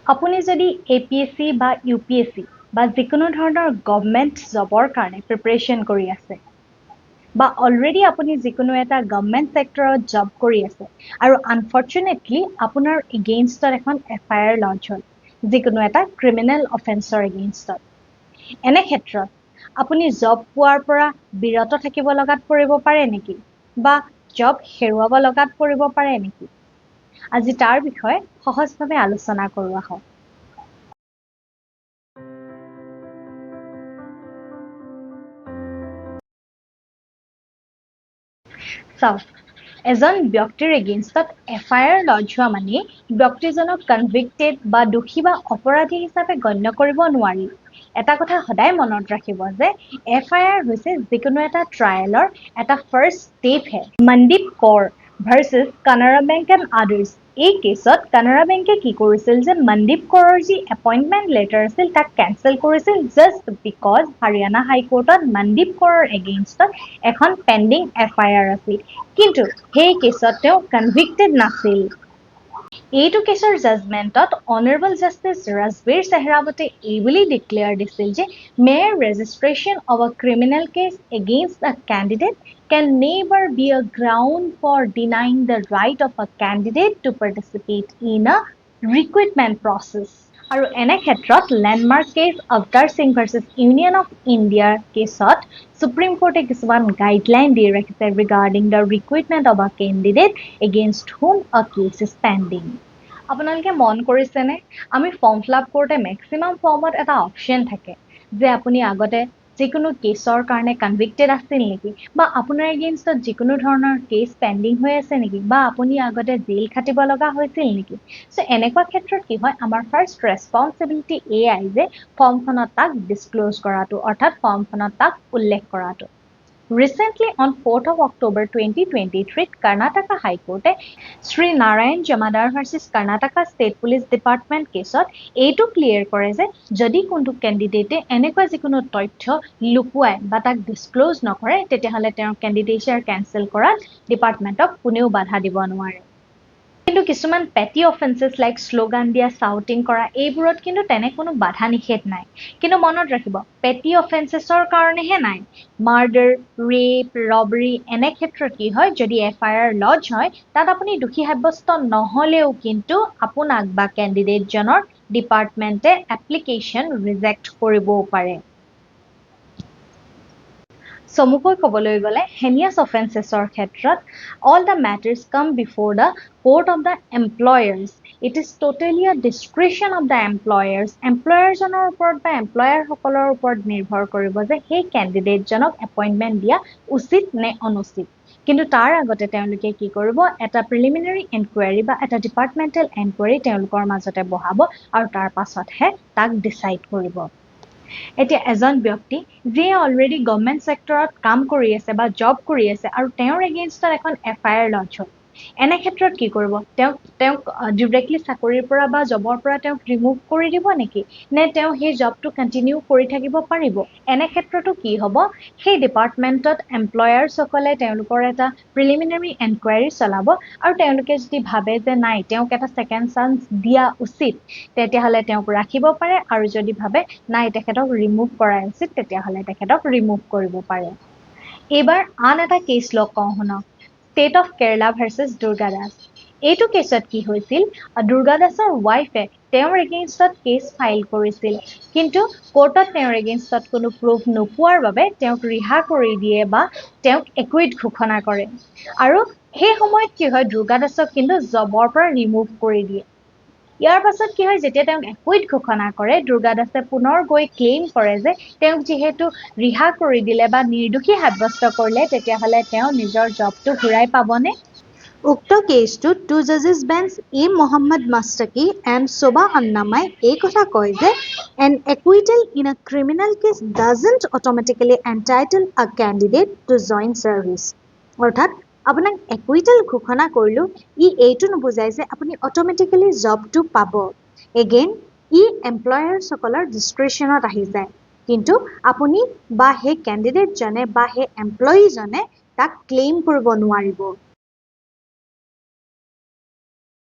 আপুনি যদি APSC বা UPSC বা যিকোনো ধৰণৰ গভৰ্ণমেণ্ট জবৰ কাৰণে প্ৰিপাৰেচন কৰি আছে বা অলৰেডি আপুনি যিকোনো এটা গভৰ্ণমেণ্ট সেক্টৰত জব কৰি আছে আৰু আনফৰ্চুনেটলি আপোনাৰ এগেইনষ্টত এখন FIR লঞ্চ হ'ল যিকোনো এটা ক্ৰিমিনেল অফেন্সৰ এগেইনষ্টত এনে ক্ষেত্ৰত আপুনি জব পোৱাৰ পৰা বিৰত থাকিব লগাত পৰিব পাৰে নেকি বা জব হেৰুৱাব লগাত পৰিব পাৰে নেকি আজি তাৰ বিষয়ে সহজভাৱে আলোচনা কৰোঁ আহক চাওক এজন ব্যক্তিৰ এগেইনষ্টত FIR লঞ্চ হোৱা মানে ব্যক্তিজনক কনভিক্টেড বা দোষী বা অপৰাধী হিচাপে গণ্য কৰিব নোৱাৰি এটা কথা সদায় মনত ৰাখিব যে FIR হৈছে যিকোনো এটা ট্ৰায়েলৰ এটা ফাৰ্ষ্ট ষ্টেপহে Mandeep Kaur versus Canara bank and others এই কেছত কানাড়া বেংকে কি কৰিছিল যে মনদীপ কৌৰৰ যি এপইণ্টমেণ্ট লেটাৰ আছিল তাক কেনচেল কৰিছিল জাষ্ট বিকজ হাৰিয়ানা হাইকোৰ্টত মনদীপ কৌৰৰ এগেইনষ্টত এখন পেণ্ডিং FIR আছিল কিন্তু সেই কেছত তেওঁ কনভিক্টেড নাছিল এইটো কেছৰ জাজমেণ্টত অনাৰেবল জাষ্টিছ ৰাজবীৰ সেহৰাৱতে এই বুলি ডিক্লেয়াৰ দিছিল যে mere registration of a criminal case against a candidate can never be a ground for denying the right of a candidate to participate in a recruitment process. আৰু এনে ক্ষেত্ৰত landmark cash অৱতাৰ Singh versus union of ইণ্ডিয়াৰ কেছত supreme কোৰ্টে কিছুমান guideline দি ৰাখিছে regarding the recruitment of a candidate against whom a case is pending আপোনালোকে মন কৰিছেনে আমি ফৰ্ম ফিল আপ কৰোঁতে মেক্সিমাম ফৰ্মত এটা অপশ্যন থাকে যে আপুনি আগতে যিকোনো কেছৰ কাৰণে কনভিক্টেড আছিল নেকি বা আপোনাৰ এগেইনষ্টত যিকোনো ধৰণৰ কেছ পেণ্ডিং হৈ আছে নেকি বা আপুনি আগতে জেল খাটিব লগা হৈছিল নেকি সো এনেকুৱা ক্ষেত্ৰত কি হয় আমাৰ ফাৰ্ষ্ট ৰেছপন্সিবিলিটি এয়াই যে ফৰ্মখনত তাক ডিছক্লোজ কৰাটো অৰ্থাৎ ফৰ্মখনত তাক উল্লেখ কৰাটো Recently, on 4th of October 2023, Karnataka High Court Sri Narayan Jamadar versus Karnataka State Police Department কেছত এইটো ক্লিয়াৰ কৰে যে যদি কোনো ক্যান্ডিডেটে এনেকুৱা যিকোনো তথ্য লুকুৱাই বা তাক ডিসক্লোজ নকৰে তেতিয়াহলে তেওঁৰ ক্যান্ডিডেটছৰ কেনসেল কৰাত ডিপাৰ্টমেণ্টক কোনেও বাধা দিব নোৱাৰে কিন্তু কিছুমান পেটি অফেন্সেস লাইক স্লোগান দিয়া সাউটিং কৰা এইবোৰত কিন্তু তেনে কোনো বাধা নিষেধ নাই কিন্তু মনত ৰাখিব পেটি অফেন্সেসৰ কাৰণেহে নাই মাৰ্ডাৰ ৰেপ ৰবাৰী এনে ক্ষেত্ৰত কি হয় যদি FIR লজ হয় তাত আপুনি দোষী সাব্যস্ত নহলেও কিন্তু আপোনাক বা ক্যান্ডিডেটজনৰ ডিপাৰ্টমেন্টে এপ্লিকেশন ৰিজেক্ট কৰিবও পাৰে চমুকৈ ক'বলৈ গ'লে heinous offensesৰ ক্ষেত্ৰত all the matters come before the court of the employers it is totally a discretion of the employerজনৰ ওপৰত বা employer সকলৰ ওপৰত নিৰ্ভৰ কৰিব যে সেই ক্যান্ডিডেটজনক এপইন্টমেন্ট দিয়া উচিত নে অনুচিত কিন্তু তাৰ আগতে তেওঁলোকে কি কৰিব এটা প্ৰিলিমিনাৰী ইনকুৱাৰী বা এটা ডিপাৰ্টমেন্টেল ইনকুৱাৰী তেওঁলোকৰ মাজতে বহাব আৰু তাৰ পাছতহে তাক ডিসাইড কৰিব এতিয়া এজন ব্যক্তি যিয়ে অলৰেডি গভৰ্ণমেণ্ট সেক্টৰত কাম কৰি আছে বা জব কৰি আছে আৰু তেওঁৰ এগেইনষ্টত এখন FIR লঞ্চ হ'ল এনে ক্ষেত্ৰত কি কৰিব তেওঁক ডাইৰেক্টলি চাকৰিৰ পৰা বা জবৰ পৰা তেওঁক ৰিমুভ কৰি দিব নেকি নে তেওঁ সেই জবটো কন্টিনিউ কৰি থাকিব পাৰিব এনে ক্ষেত্ৰতো কি হ'ব সেই ডিপাৰ্টমেন্টত এমপ্লয়াৰ্ছ সকলে তেওঁলোকৰ এটা প্ৰিলিমিনাৰী ইনকুৱাৰী চলাব আৰু তেওঁলোকে যদি ভাবে যে নাই তেওঁক এটা সেকেন্ড চান্স দিয়া উচিত তেতিয়াহলে তেওঁক ৰাখিব পাৰে আৰু যদি ভাবে নাই তেখেতক ৰিমুভ কৰাই উচিত তেতিয়াহলে তেখেতক ৰিমুভ কৰিব পাৰে এবাৰ আন এটা কেছ লওক কওঁ শুনক State of Kerala versus Durga Das. এইটো কেছত কি হৈছিল দুৰ্গা দাসৰ ওয়াইফে তেওঁৰ এগেইনষ্টত কেছ ফাইল কৰিছিল কিন্তু কোৰ্টত তেওঁৰ এগেইনষ্টত কোনো প্ৰুফ নোপোৱাৰ বাবে তেওঁক ৰিহা কৰি দিয়ে বা তেওঁক একুইট ঘোষণা কৰে আৰু সেই সময়ত কি হয় দুৰ্গা দাসক কিন্তু জবৰ পৰা ৰিমুভ কৰি দিয়ে ইয়াৰ পাছত কি হয় যেতিয়া তেওঁক একুইট ঘোষণা কৰে দুৰ্গা দাসে পুনৰ গৈ ক্লেইম কৰে যে তেওঁক যিহেতু ৰিহা কৰি দিলে বা নিৰ্দোষী সাব্যস্ত কৰিলে তেতিয়াহলে তেওঁ নিজৰ জবটো ঘূৰাই পাবনে উক্ত কেছটো টু জাজেছ bench A Mohammad Mustaque and Shobha Annamma এই কথা কয় যে an acquittal in a criminal case doesn't automatically entitle a candidate to join service অৰ্থাৎ আপোনাক একুইটেল ঘোষণা কৰিলো এইটো নুবুজায় যে আপুনি অটোমেটিক্যালি জবটো পাব এগেইন এমপ্লয়াৰ সকলৰ ডিসক্ৰিপশনত আহি যায় কিন্তু আপুনি বা হে ক্যান্ডিডেট জনে বা হে এমপ্লয়ি জনে তাক ক্লেইম কৰিব নোৱাৰিব